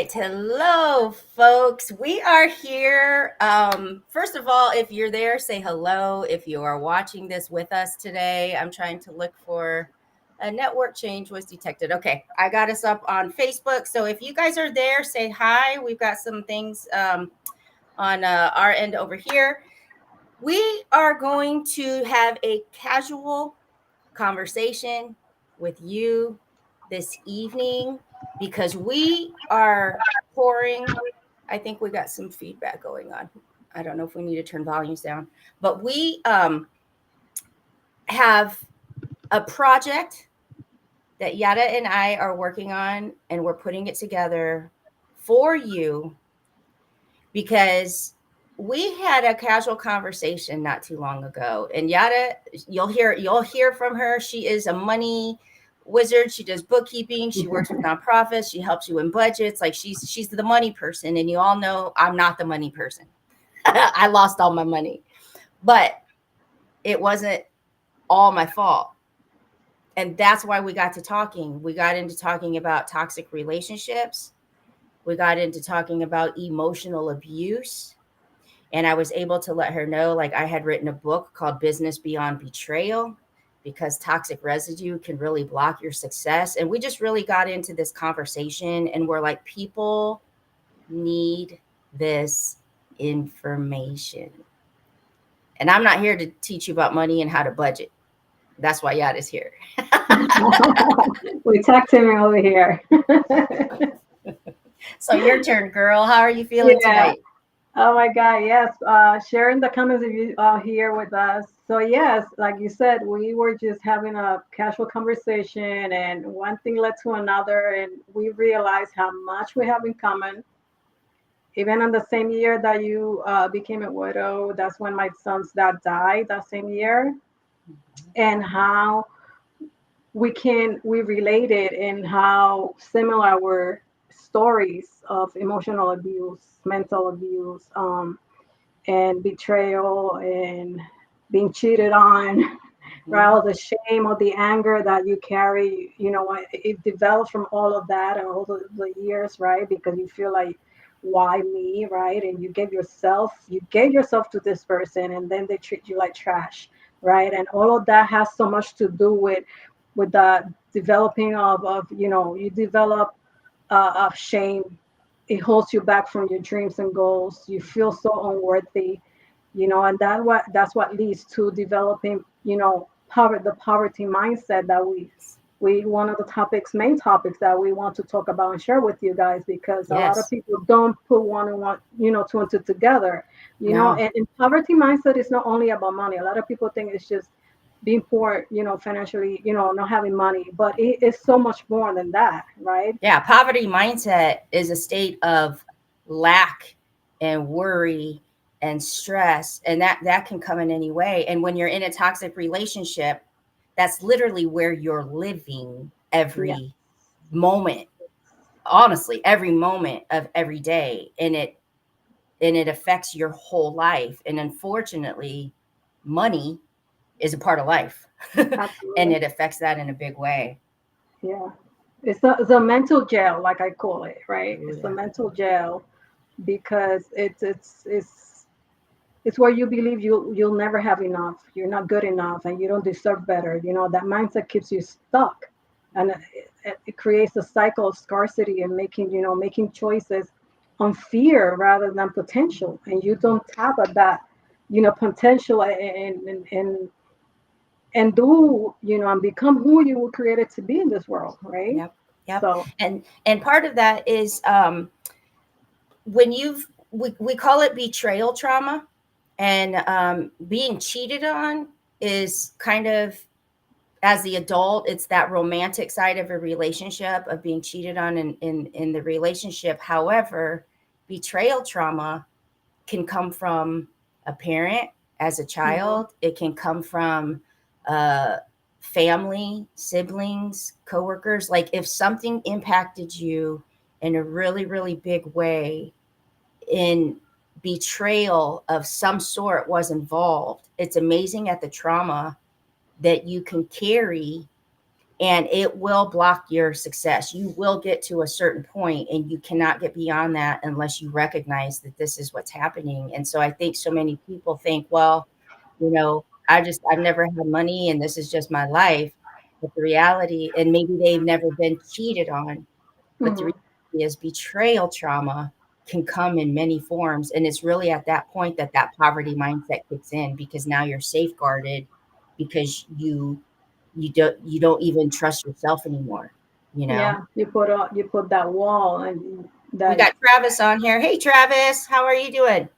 right. Hello, folks. We are here. First of all, if you're there, say hello. If you are watching this with us today, I'm trying to look for a network change was detected. Okay, I got us up on Facebook. So if you guys are there, say hi. We've got some things on our end over here. We are going to have a casual conversation with you this evening because we are pouring. I think we got some feedback going on. I don't know if we need to turn volumes down, but we have a project that Yada and I are working on, and we're putting it together for you because we had a casual conversation not too long ago, and Yada, you'll hear from her. She is a money wizard. She does bookkeeping. She works with nonprofits. She helps you in budgets. Like she's the money person, and you all know I'm not the money person. I lost all my money, but it wasn't all my fault. And that's why we got to talking. We got into talking about toxic relationships. We got into talking about emotional abuse. And I was able to let her know, like, I had written a book called Business Beyond Betrayal because toxic residue can really block your success. And we just really got into this conversation, and we're like, people need this information. And I'm not here to teach you about money and how to budget. That's why Yad is here. We talked to him over here. So your turn, girl. How are you feeling Yeah. tonight? Oh my God. Yes. Sharing the comments of you here with us. So yes, like you said, we were just having a casual conversation, and one thing led to another, and we realized how much we have in common. Even in the same year that you became a widow, that's when my son's dad died. That same year, and how we related and how similar were stories of emotional abuse, mental abuse, and betrayal and being cheated on, right? Mm-hmm. All the shame or the anger that you carry, it develops from all of that and all the years, right? Because you feel like, why me, right? And you gave yourself to this person, and then they treat you like trash, right? And all of that has so much to do with the developing of you develop of shame. It holds you back from your dreams and goals. You feel so unworthy, and that's what leads to developing, the poverty mindset that we one of the main topics that we want to talk about and share with you guys, because a lot of Yes. people don't put one and one, two and two together, No. and poverty mindset is not only about money. A lot of people think it's just being poor, financially, not having money, but it is so much more than that, right? Yeah, poverty mindset is a state of lack and worry and stress, and that can come in any way. And when you're in a toxic relationship, that's literally where you're living Yeah. every moment. Honestly, every moment of every day, and it affects your whole life. And unfortunately, money is a part of life. And Absolutely. it affects that in a big way. Yeah. It's a mental jail, like I call it, right? Oh It's a yeah. mental jail because it's where you believe you'll never have enough, you're not good enough, and you don't deserve better. That mindset keeps you stuck, and it creates a cycle of scarcity and making choices on fear rather than potential, and you don't tap at that, potential, and do and become who you were created to be in this world, right? Yep. Yep. So And part of that is when we call it betrayal trauma, and being cheated on is kind of, as the adult, it's that romantic side of a relationship of being cheated on in the relationship. However, betrayal trauma can come from a parent as a mhm, child. It can come from uh, family, siblings, coworkers. Like if something impacted you in a really, really big way, in betrayal of some sort was involved, it's amazing at the trauma that you can carry and it will block your success. You will get to a certain point and you cannot get beyond that unless you recognize that this is what's happening. And so I think so many people think, well, I've never had money and this is just my life. But the reality, and maybe they've never been cheated on, but the Hmm. reality is betrayal trauma can come in many forms. And it's really at that point that that poverty mindset kicks in, because now you're safeguarded, because you don't even trust yourself anymore, you know. Yeah, you put that wall and We that. got Travis on here. Hey Travis, how are you doing?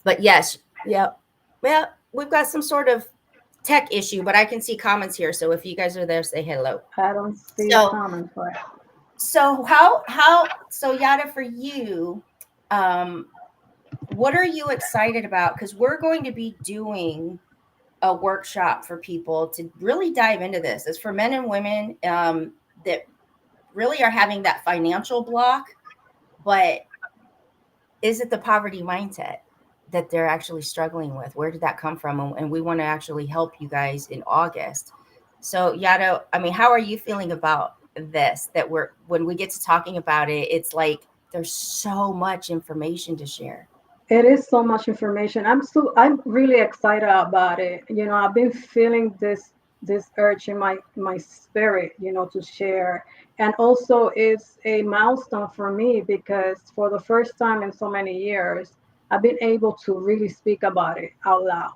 But yes, yep. Well, we've got some sort of tech issue, but I can see comments here. So if you guys are there, say hello. I don't see a So comment for it. so Yada, for you, um, what are you excited about? Because we're going to be doing a workshop for people to really dive into this. It's for men and women that really are having that financial block, but is it the poverty mindset that they're actually struggling with? Where did that come from? And we want to actually help you guys in August. So Yado, I mean, how are you feeling about this? That we're when we get to talking about it, it's like there's so much information to share. It is so much information. I'm really excited about it. I've been feeling this urge in my spirit, to share. And also it's a milestone for me because for the first time in so many years, I've been able to really speak about it out loud.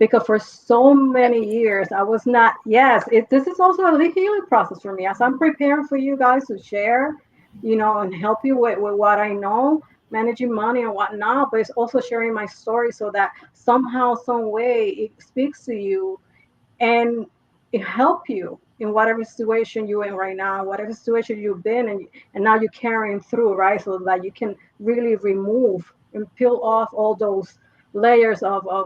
Because for so many years I was not. Yes, this is also a healing process for me as I'm preparing for you guys to share, and help you with what I know, managing money and whatnot, but it's also sharing my story so that somehow, some way it speaks to you and it help you in whatever situation you're in right now, whatever situation you've been in, and now you're carrying through, right? So that you can really remove and peel off all those layers of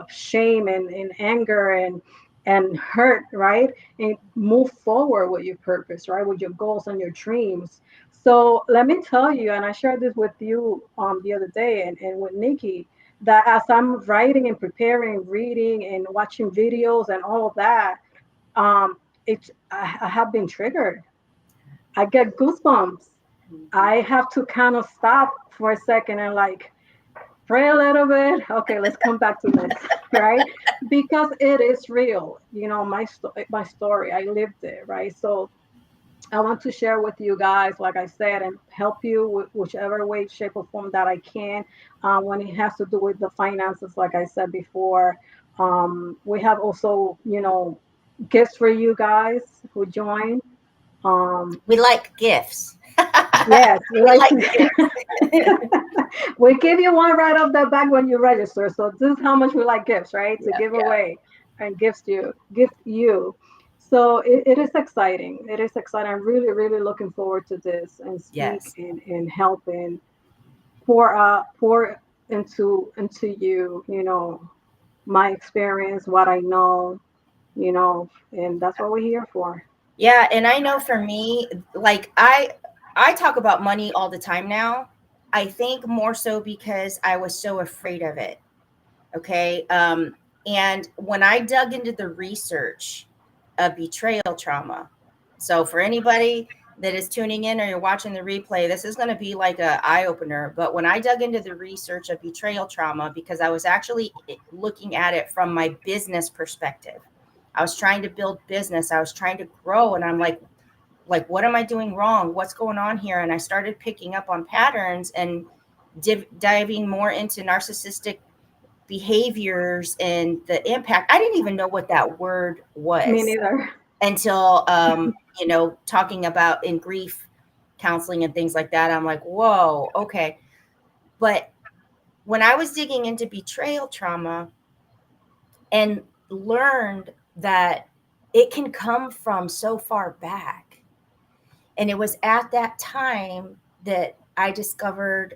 shame and anger and hurt, right? And move forward with your purpose, right? With your goals and your dreams. So let me tell you, and I shared this with you the other day and with Nikki, that as I'm writing and preparing, reading and watching videos and all of that, um, I have been triggered. I get goosebumps. I have to kind of stop for a second and like pray a little bit. Okay, let's come back to this, right? Because it is real. My story. I lived it, right? So I want to share with you guys, like I said, and help you with whichever way, shape, or form that I can. When it has to do with the finances, like I said before, we have also, gifts for you guys who join. Um, We like gifts. yes, we We like like to. gifts. We give you one right off the back when you register. So this is how much we like gifts, right? To Yeah, give yeah. away and gift you. So it is exciting. It is exciting. I'm really, really looking forward to this and speak Yes. and help and pour into you, my experience, what I know, and that's what we're here for. Yeah, and I know for me, like I talk about money all the time now. I think more so because I was so afraid of it. Okay. And when I dug into the research of betrayal trauma, so for anybody that is tuning in or you're watching the replay, this is going to be like a eye opener. But when I dug into the research of betrayal trauma, because I was actually looking at it from my business perspective, I was trying to build business, I was trying to grow, and I'm like what am I doing wrong? What's going on here? And I started picking up on patterns and diving more into narcissistic behaviors and the impact. I didn't even know what that word Me was neither. until talking about in grief counseling and things like that. I'm like, whoa, okay. But when I was digging into betrayal trauma and learned that it can come from so far back, and it was at that time that I discovered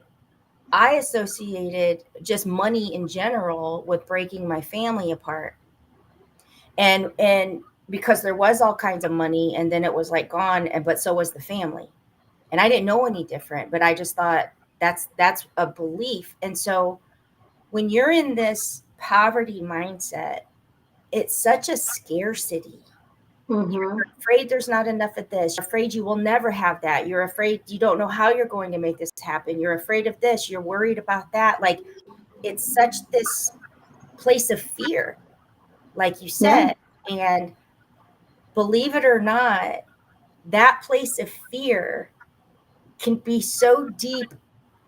I associated just money in general with breaking my family apart. And because there was all kinds of money and then it was like gone, and but so was the family. And I didn't know any different, but I just thought that's a belief. And so when you're in this poverty mindset, it's such a scarcity. Mhm. You're afraid there's not enough of this. You're afraid you will never have that. You're afraid you don't know how you're going to make this happen. You're afraid of this. You're worried about that. Like, it's such this place of fear, like you Yeah. said. And believe it or not, that place of fear can be so deep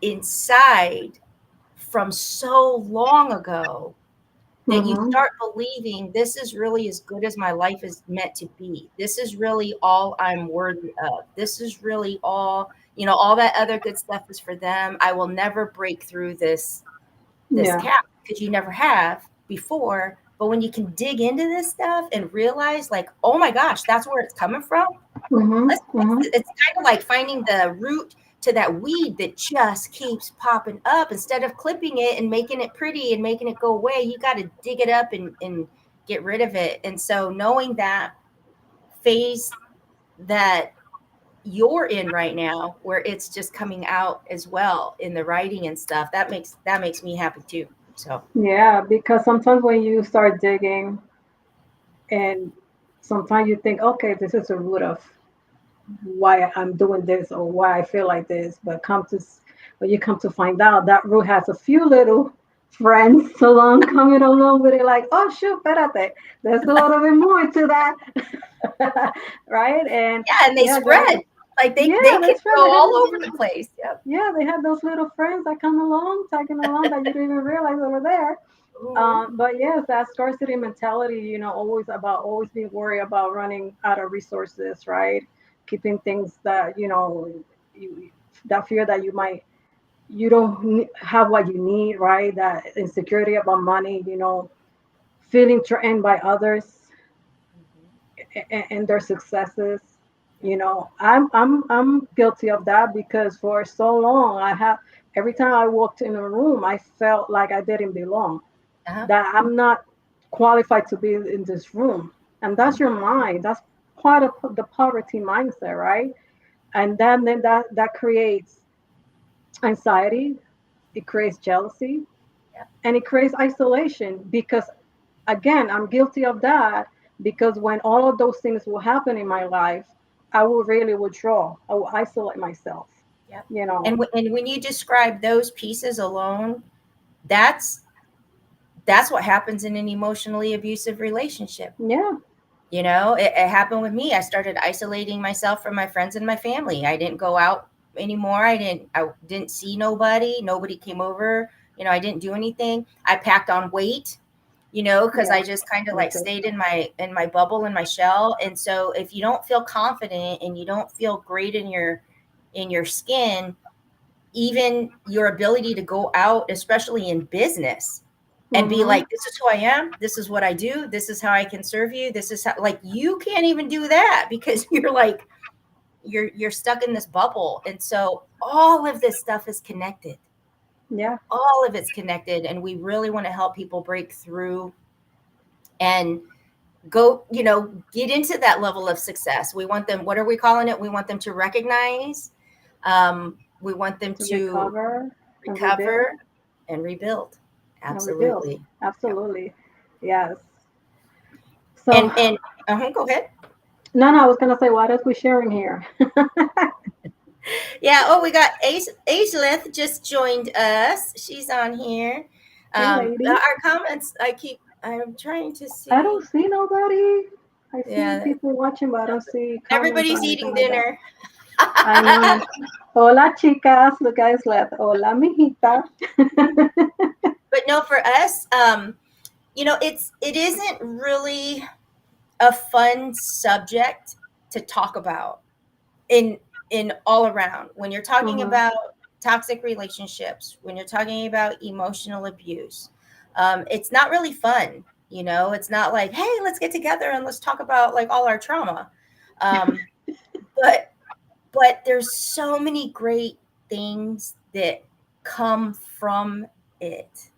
inside from so long ago that you Mhm. start believing this is really as good as my life is meant to be. This is really all I'm worthy of. This is really all, all that other good stuff is for them. I will never break through this Yeah. cap because you never have before. But when you can dig into this stuff and realize, like, oh my gosh, that's where it's coming from. Mhm. Let's fix Mhm. it. It's kind of like finding the root to that weed that just keeps popping up. Instead of clipping it and making it pretty and making it go away, you got to dig it up and get rid of it. And so knowing that phase that you're in right now, where it's just coming out as well in the writing and stuff, that makes me happy too. So Yeah, because sometimes when you start digging, and sometimes you think, okay, this is the root of why I'm doing this or why I feel like this, but you come to find out that root has a few little friends along coming along with it, like, oh shoot, espérate, there's a little bit more to that, right? And yeah, and they yeah, there, spread like they yeah, they can that's right. go They have all those over the little, place. Yep. yeah, they have those little friends that come along, tagging along that you didn't even realize they were there. Mhm. But yes, that scarcity mentality, always being worried about running out of resources, right? Keeping things that, you, that fear that you don't have what you need, right? That insecurity about money, feeling threatened by others and their successes. I'm guilty of that because for so long every time I walked in a room, I felt like I didn't belong, Uh-huh. that I'm not qualified to be in this room. And that's your mind. That's part of the poverty mindset, right? And then that creates anxiety, it creates jealousy, Yep. and it creates isolation because again, I'm guilty of that because when all of those things will happen in my life, I will really withdraw. I will isolate myself. Yep. You know. And when you describe those pieces alone, that's that's what happens in an emotionally abusive relationship. Yeah. It happened with me. I started isolating myself from my friends and my family. I didn't go out anymore. I didn't see nobody. Nobody came over. I didn't do anything. I packed on weight, because Yeah. I just kind of Me like too. stayed in my bubble, in my shell. And so if you don't feel confident and you don't feel great in your skin, even your ability to go out, especially in business, and be Mhm. like, this is who I am, this is what I do, this is how I can serve you, this is how, like, you can't even do that because you're like, you're stuck in this bubble. And so all of this stuff is connected. Yeah. All of it's connected, and we really want to help people break through and go, get into that level of success. We want them, what are we calling it? We want them to recognize, we want them To to recover and rebuild recover and rebuild. and rebuild. Absolutely. Yep. Absolutely. Yes. So And go ahead. no, no, I was gonna say, what else we sharing here? Yeah. Oh, we got Aisleth just joined us. She's on here. Hey, lady. Our comments. I'm trying to I don't see. see nobody. I see Yeah. people watching, but I don't see comments or Everybody's anything eating like that. dinner. I know. Hola, chicas. The guys left. Hola, mijita. But no, for us, it isn't really a fun subject to talk about in all around. When you're talking Mhm. about toxic relationships, when you're talking about emotional abuse, it's not really fun. It's not like, hey, let's get together and let's talk about like all our trauma. um, but there's so many great things that come from it.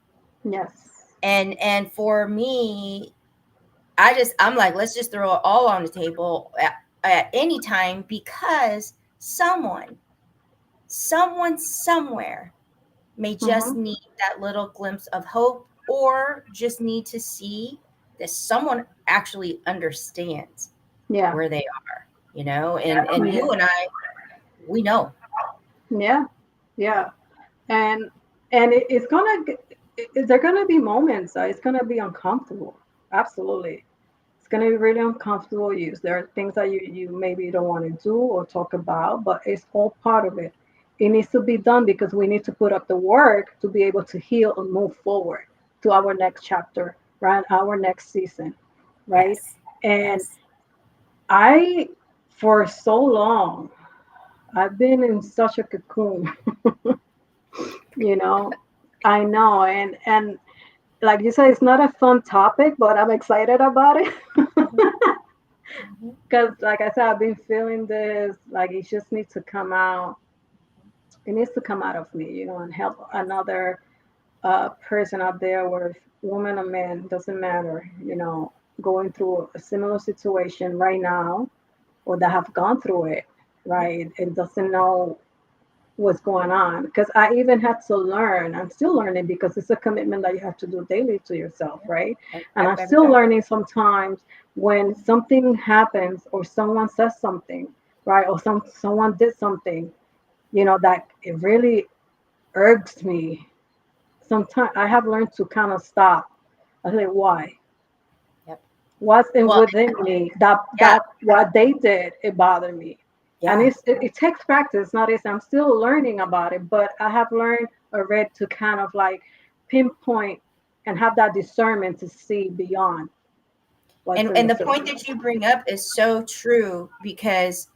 Yes. And for me, I'm like, let's just throw it all on the table at any time, because someone somewhere may just Mhm. need that little glimpse of hope, or just need to see. that someone actually understands Yeah. where they are, you know, and Yeah. you and I, we know. Yeah. Yeah. Yeah. And it's gonna there gonna be moments it's gonna be uncomfortable. Absolutely. It's gonna be really uncomfortable. There are things that you maybe don't want to do or talk about, but it's all part of it. It needs to be done because we need to put up the work to be able to heal and move forward to our next chapter, right? Our next season, right? Yes. And Yes. I, for so long, I've been in such a cocoon, you know. I know, and like you said, it's not a fun topic, but I'm excited about it. Mhm. Mhm. Because, like I said, I've been feeling this, like it just needs to come out. It needs to come out of me, and help another person out there, where woman or man, doesn't matter, going through a similar situation right now, or that have gone through it, right, and doesn't know what's going on. Because I even had to learn. I'm still learning because it's a commitment that you have to do daily to yourself, right? And I'm Every still time. learning sometimes when something happens or someone says something, right? Or someone did something, that it really irks me. Sometimes I have learned to kind of stop. I say, why? Yep. What's in Well, within me that yeah. what they did, it bothered me. And Yeah. it takes practice. Not easy. I'm still learning about it, but I have learned already to kind of like pinpoint and have that discernment to see beyond what's in And the the point surface. that you bring up is so true because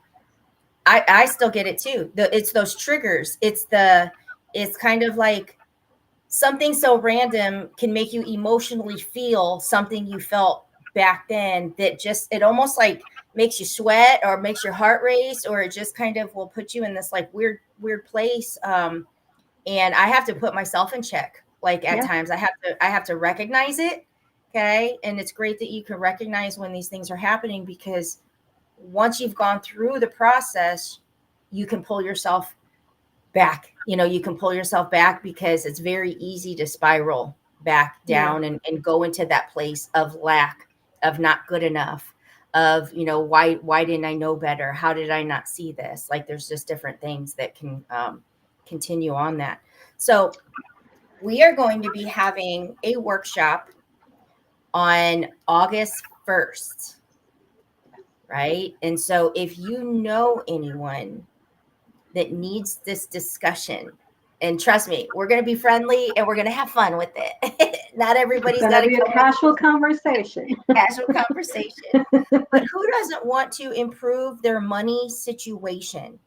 I still get it too. It's those triggers. It's kind of like something so random can make you emotionally feel something you felt back then, that just, it almost like makes you sweat or makes your heart race, or it just kind of will put you in this like weird place. And I have to put myself in check. Like at Yeah. times I have to recognize it. Okay. And it's great that you can recognize when these things are happening, because once you've gone through the process, you can pull yourself back. You can pull yourself back, because it's very easy to spiral back Yeah. down and go into that place of lack, of not good enough, of, why didn't I know better? How did I not see this? Like there's just different things that can continue on that. So we are going to be having a workshop on August 1st, right? And so if you know anyone that needs this discussion, and trust me, we're going to be friendly and we're going to have fun with it. Not It's everybody's got gonna to be a come with casual conversation. casual conversation. But who doesn't want to improve their money situation?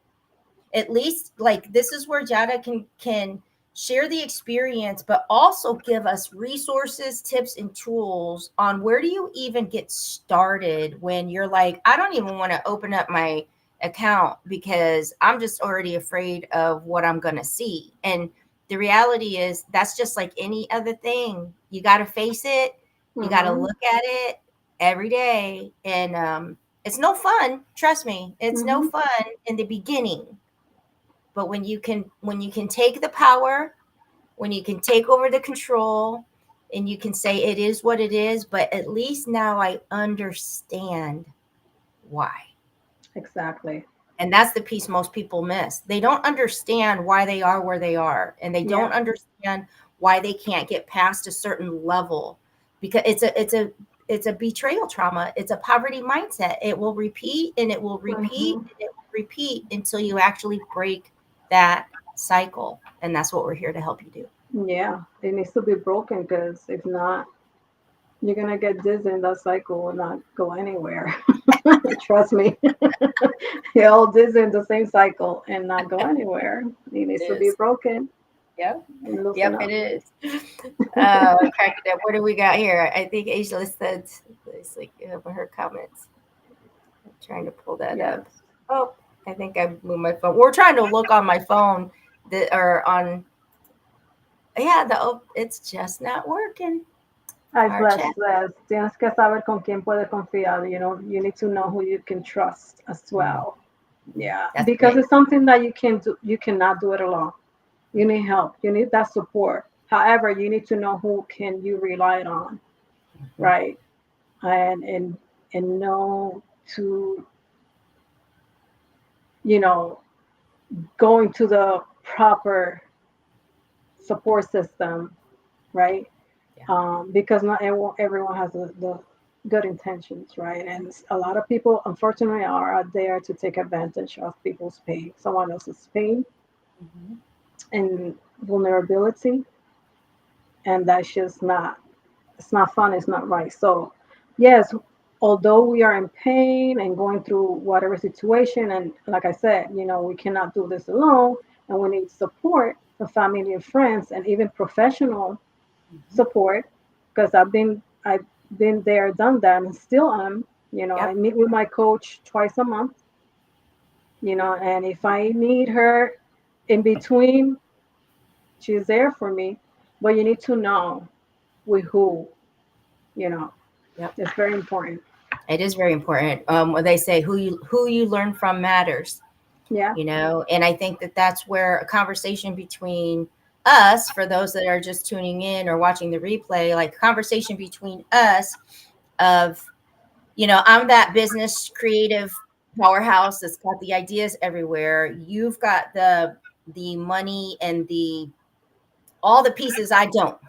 At least, like, this is where Jada can share the experience, but also give us resources, tips, and tools on where do you even get started when you're like, I don't even want to open up my account because I'm just already afraid of what I'm going to see. And the reality is that's just like any other thing. You got to face it. You got to Hmm. look at it every day. And it's no fun. Trust me, it's no Hmm. fun in the beginning, but when you can take the power, when you can take over the control, and you can say it is what it is, but at least now I understand why. Exactly. And that's the piece most people miss. They don't understand why they are where they are, and they don't Yeah. understand why they can't get past a certain level, because it's a betrayal trauma. It's a poverty mindset. It will repeat and it will repeat Hmm. and it will repeat until you actually break that cycle. And that's what we're here to help you do. Yeah. It needs to be broken because if not, you're gonna get dizzy and that cycle will not go anywhere. Trust me. You're all dizzy in the same cycle and not go anywhere. It It needs to be is. broken Yep. and loosen Yep, it up. is. Cracking up. What do we got here? I think Aisha said, let's like her comments. I'm trying to pull that up. Yes. Oh, I think I moved my phone. We're trying to look on my phone that or on, yeah, it's just not working. Ah, it's Our chat. less. Tienes que saber con quién puedes confiar. You need to know who you can trust as Mhm. well. Yeah, That's because big. it's something that you can do. You cannot do it alone. You need help. You need that support. However, you need to know who can you rely on, Mhm. right? and know to, you know, going to the proper support system, right? Yeah. Because not everyone has the good intentions, right? And a lot of people, unfortunately, are out there to take advantage of people's pain, someone else's pain Mhm. and vulnerability, and that's just not, it's not fun, it's not right. So yes, although we are in pain and going through whatever situation, and like I said, you know, we cannot do this alone, and we need support from family and friends, and even professional Mhm. support, because I've been there, done that, and still am. You know, I Yep. meet with my coach twice a month, you know, and if I need her in between, she's there for me. But you need to know with who, you know, Yep. it's very important. It is very important. What they say, who you learn from matters. Yeah. And I think that that's where a conversation between us, for those that are just tuning in or watching the replay, like conversation between us of, I'm that business creative powerhouse that's got the ideas everywhere. You've got the money and the all the pieces I don't.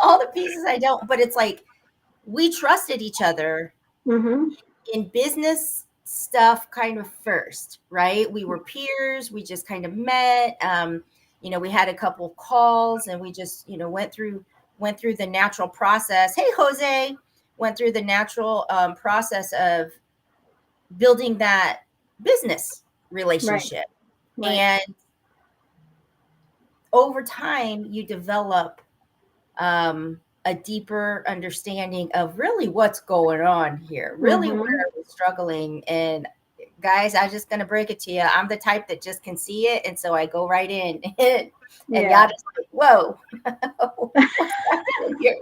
All the pieces I don't, but it's like we trusted each other Mhm. in business stuff kind of first, right? We were peers, we just kind of met. We had a couple calls and we just, went through the natural process. Hey Jose, went through the natural process of building that business Right. relationship. Right. And over time you develop a deeper understanding of really what's going on here, really where Mhm. we're struggling. And guys, I'm just gonna break it to you. I'm the type that just can see it, and so I go right in. And y'all Yeah. just like, whoa, what's happening here?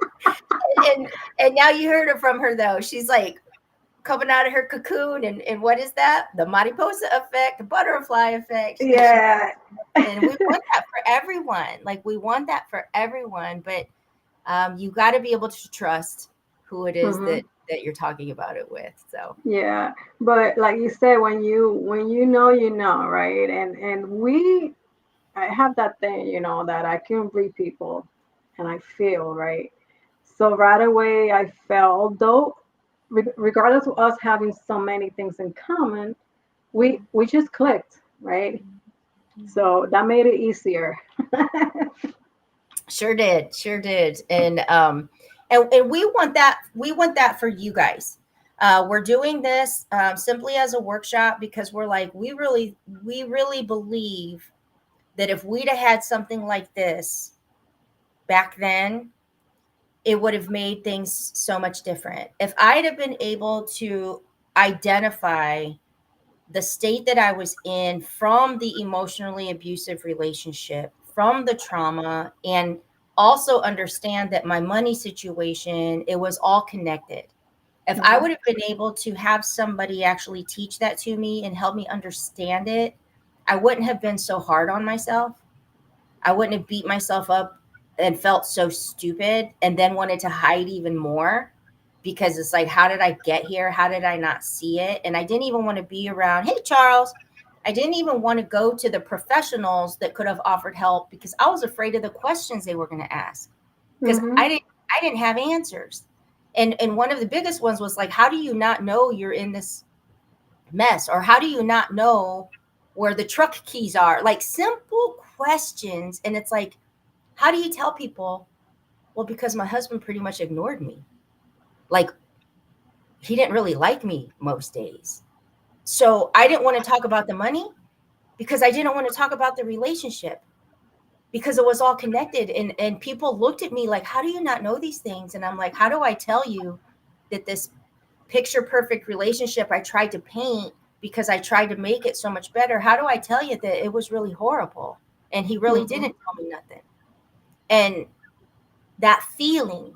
And now you heard it from her though. She's like coming out of her cocoon, and what is that? The mariposa effect, the butterfly effect. Yeah. And we want that for everyone. Like we want that for everyone, but you got to be able to trust who it is Mhm. that you're talking about it with. So Yeah. But like you said, when you know, you know, right? And we, I have that thing, you know, that I can read people and I feel, right? So right away I felt, though, regardless of us having so many things in common, we just clicked, right? So that made it easier. sure did. And we want that for you guys. We're doing this simply as a workshop because we're like we really believe that if we'd have had something like this back then, it would have made things so much different. If I'd have been able to identify the state that I was in from the emotionally abusive relationship, from the trauma, and also understand that my money situation, it was all connected. If I Mhm. would have been able to have somebody actually teach that to me and help me understand it, I wouldn't have been so hard on myself. I wouldn't have beat myself up and felt so stupid and then wanted to hide even more because it's like, how did I get here? How did I not see it? And I didn't even want to be around, hey, Charles. I didn't even want to go to the professionals that could have offered help because I was afraid of the questions they were going to ask because I Mhm. didn't I didn't have answers. And one of the biggest ones was like, how do you not know you're in this mess, or how do you not know where the truck keys are? Like simple questions. And it's like, how do you tell people, well, because my husband pretty much ignored me, like he didn't really like me most days, so I didn't want to talk about the money because I didn't want to talk about the relationship because it was all connected. And people looked at me like, how do you not know these things? And I'm like, how do I tell you that this picture perfect relationship I tried to paint because I tried to make it so much better, how do I tell you that it was really horrible and he really Mhm. didn't tell me nothing? And that feeling,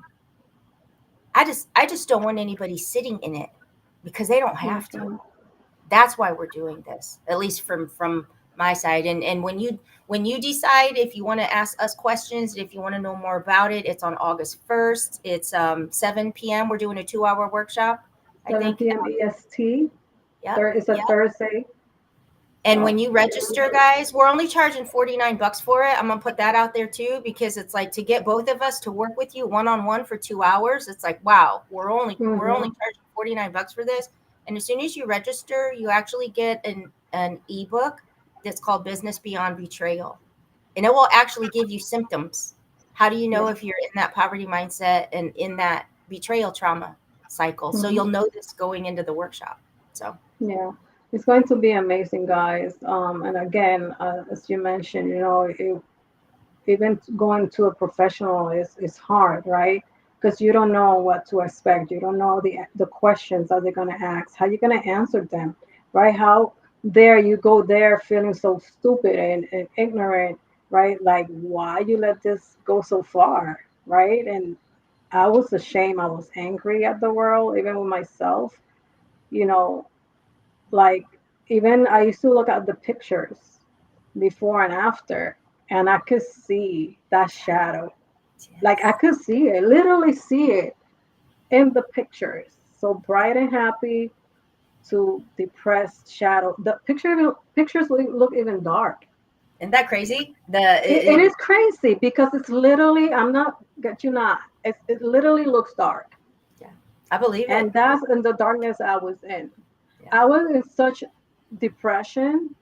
I just don't want anybody sitting in it because they don't have to. Mhm. That's why we're doing this, at least from my side. And when you decide if you want to ask us questions, if you want to know more about it, it's on August 1st. It's 7 p.m. We're doing a 2-hour workshop, I 7 think. p.m. EST. Yep. There is a Yep. Thursday. And when Oh, you register, guys, we're only charging $49 for it. I'm gonna put that out there too, because it's like, to get both of us to work with you one on one for 2 hours. It's like, wow, we're only mm-hmm. charging $49 for this. And as soon as you register, you actually get an ebook that's called Business Beyond Betrayal, and it will actually give you symptoms. How do you know Yeah. if you're in that poverty mindset and in that betrayal trauma cycle? So Mm-hmm. you'll know this going into the workshop. So Yeah. It's going to be amazing, guys. And again, as you mentioned, even going to a professional is hard, right? Because you don't know what to expect. You don't know the questions that they're going to ask, how you're going to answer them, right? How there you go there feeling so stupid and ignorant, right? Like, why you let this go so far, right? And I was ashamed. I was angry at the world, even with myself, you know, like, even I used to look at the pictures before and after, and I could see that shadow. Like, I yes. could see it, literally see it in the pictures. So bright and happy to depressed shadow. The pictures look even dark. Isn't that crazy? It is crazy because it's literally, I'm not, get you not, it literally looks dark. Yeah, I believe it. And that's in the darkness I was in. Yeah. I was in such depression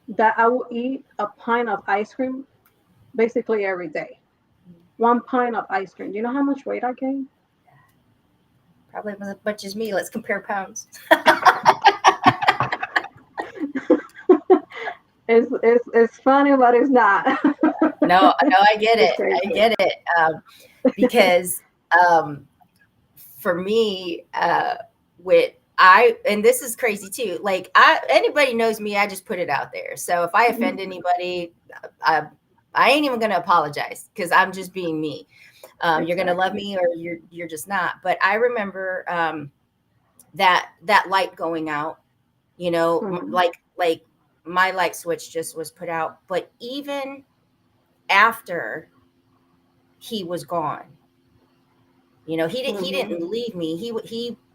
that I will eat a pint of ice cream basically every day. 1 pint of ice cream. Do you know how much weight I gained? Probably as much as me. Let's compare pounds. It's funny, but it's not. No, no, I get It's it. crazy. I get it. Because um, for me, with I and this is crazy too. Like, anybody knows me, I just put it out there. So if I offend anybody, I, I ain't even gonna apologize, because I'm just being me. You're gonna love Exactly. me, or you're just not. But I remember that light going out. Mhm. Like my light switch just was put out. But even after he was gone, he didn't Mhm. leave me.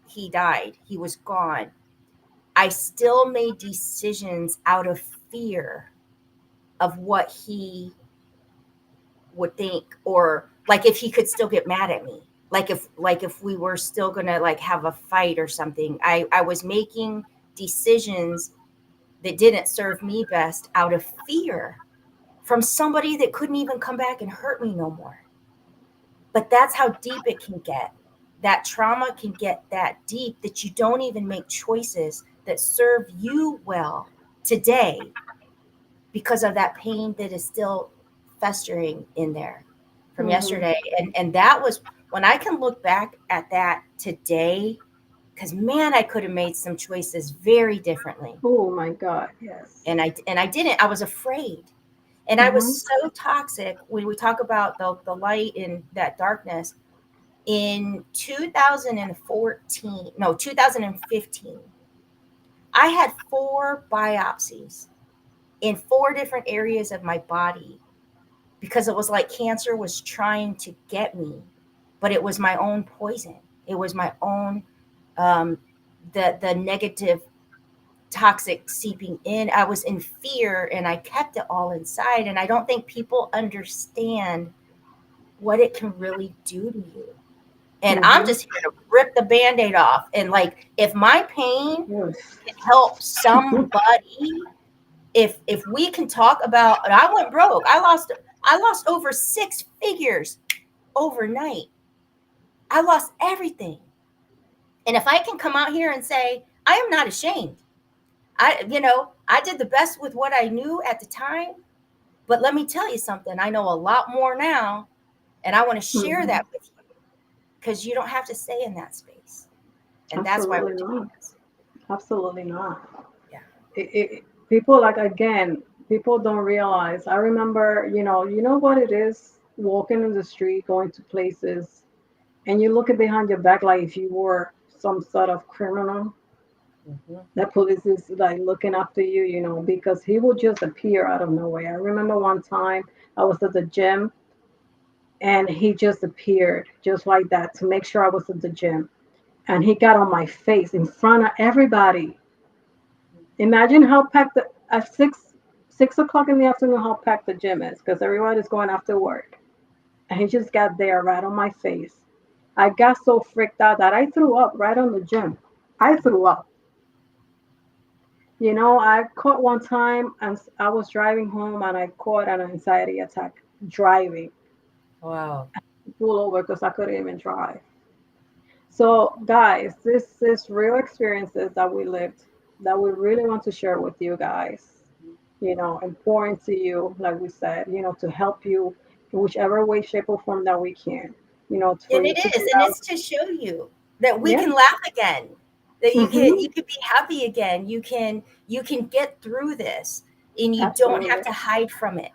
He died. He was gone. I still made decisions out of fear of what he would think, or like if he could still get mad at me, like if we were still gonna like have a fight or something. I was making decisions that didn't serve me best out of fear from somebody that couldn't even come back and hurt me no more. But that's how deep it can get. That trauma can get that deep that you don't even make choices that serve you well today, because of that pain that is still festering in there from Mhm. yesterday. And that was when I can look back at that today, because man, I could have made some choices very differently. Oh my God. Yes. And I didn't. I was afraid. And I was Mhm. so toxic. When we talk about the light and that darkness, in 2014, no, 2015, I had 4 biopsies in 4 different areas of my body, because it was like cancer was trying to get me, but it was my own poison. It was my own, um, the negative toxic seeping in. I was in fear, and I kept it all inside. And I don't think people understand what it can really do to you. And I'm Mhm. just here to rip the band-aid off. And like, if my pain Yes. can help somebody, if we can talk about, and I went broke. I lost over 6 figures overnight. I lost everything. And if I can come out here and say, I am not ashamed. I did the best with what I knew at the time. But let me tell you something. I know a lot more now, and I want to share Mhm. that with you, because you don't have to stay in that space. And that's why we're Absolutely doing not. this. Absolutely not. Yeah. People, like, again, people don't realize. I remember, you know what it is, walking in the street, going to places, and you look at behind your back like if you were some sort of criminal. Mhm. That police is like looking after you, you know, because he will just appear out of nowhere. I remember one time I was at the gym and he just appeared just like that to make sure I was at the gym. And he got on my face in front of everybody. Imagine how packed at 6 o'clock in the afternoon how packed the gym is because everybody's going after work. And he just got there right on my face. I got so freaked out that I threw up right on the gym. I threw up. You know, I caught one time and I was driving home and I caught an anxiety attack driving. Wow. Pull over because I couldn't even drive. So, guys, this is real experiences that we lived that we really want to share with you guys. You know, important to you, like we said, you know, to help you in whichever way, shape, or form that we can. You know, for And you it to is, get and out. it's to show you that we Yeah. can laugh again, that Hmm. you can be happy again. You can get through this, and you don't have Absolutely. to hide from it.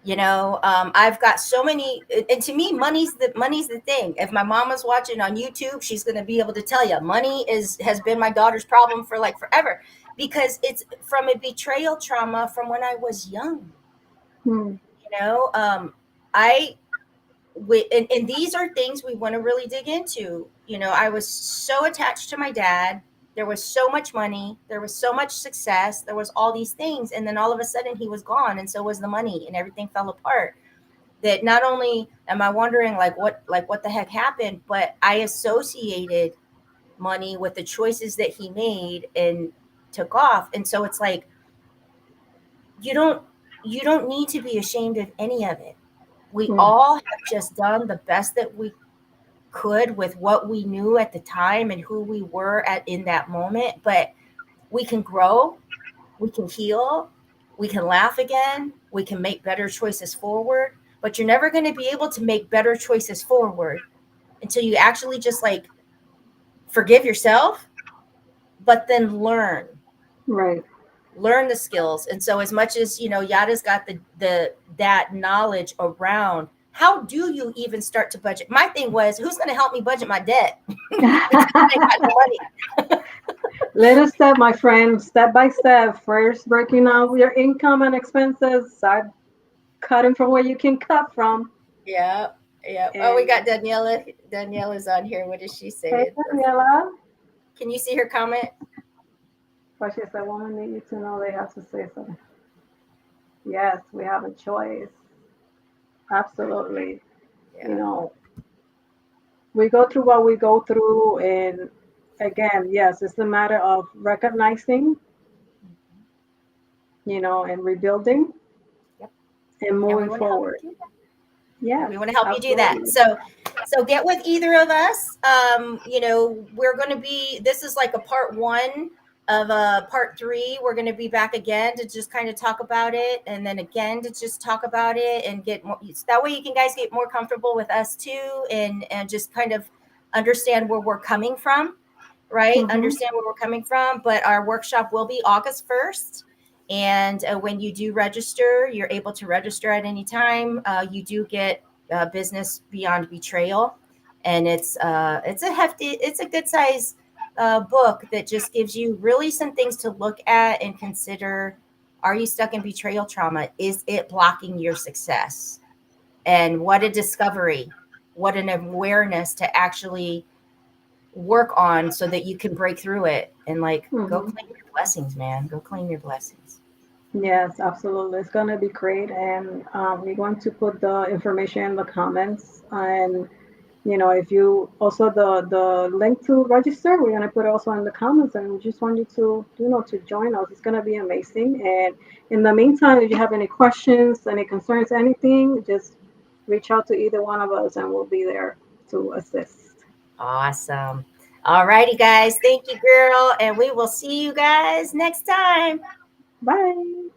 I've got so many, and to me, money's the thing. If my mama's watching on YouTube, she's going to be able to tell you money is has been my daughter's problem for like forever, because it's from a betrayal trauma from when I was young. Hmm. You know, I and these are things we want to really dig into. I was so attached to my dad. There was so much money, there was so much success, there was all these things, and then all of a sudden he was gone, and so was the money, and everything fell apart. That not only am I wondering like what the heck happened, but I associated money with the choices that he made and took off. And so it's like you don't you don't need to be ashamed of any of it. We Hmm. all have just done the best that we could with what we knew at the time and who we were at in that moment. But we can grow, we can heal, we can laugh again, we can make better choices forward. But you're never going to be able to make better choices forward until you actually just like forgive yourself, but then Right. learn the skills. And so as much as Yada's got the that knowledge around how do you even start to budget. My thing was, who's going to help me budget my debt? Because I ain't got no money. Little step, my friend, step by step. First, breaking out your income and expenses. Start cutting from where you can cut from. Yeah, yeah. Oh, we And got Daniela. Daniela's on here. What is she hey, saying? Daniela. Can you see her comment? But she said, women need you to know they have to say something. Yes, we have a choice. Absolutely. You Yeah. know, we go through what we go through. And again, yes, it's a matter of recognizing, you know, and rebuilding Yep. and And we moving want to help you forward. do that. And Yes, we want to help you do that. absolutely. So get with either of us. We're going to be. This is like a part one of part three. We're going to be back again to just kind of talk about it, and then again to just talk about it and get more. That way, you can guys get more comfortable with us too, and just kind of understand where we're coming from, right? Hmm. Understand where we're coming from. But our workshop will be August 1st. And when you do register, you're able to register at any time. You do get Business Beyond Betrayal, and it's a good size book that just gives you really some things to look at and consider. Are you stuck in betrayal trauma? Is it blocking your success? And what a discovery, what an awareness to actually work on so that you can break through it and like go Hmm. claim your blessings, man. Go claim your blessings. Yes, absolutely. It's going to be great. And we're going to put the information in the comments. And, you know, if you also the link to register, we're going to put also in the comments. And we just want you to, you know, to join us. It's going to be amazing. And in the meantime, if you have any questions, any concerns, anything, just reach out to either one of us and we'll be there to assist. Awesome. All righty, guys. Thank you, girl. And we will see you guys next time. Bye.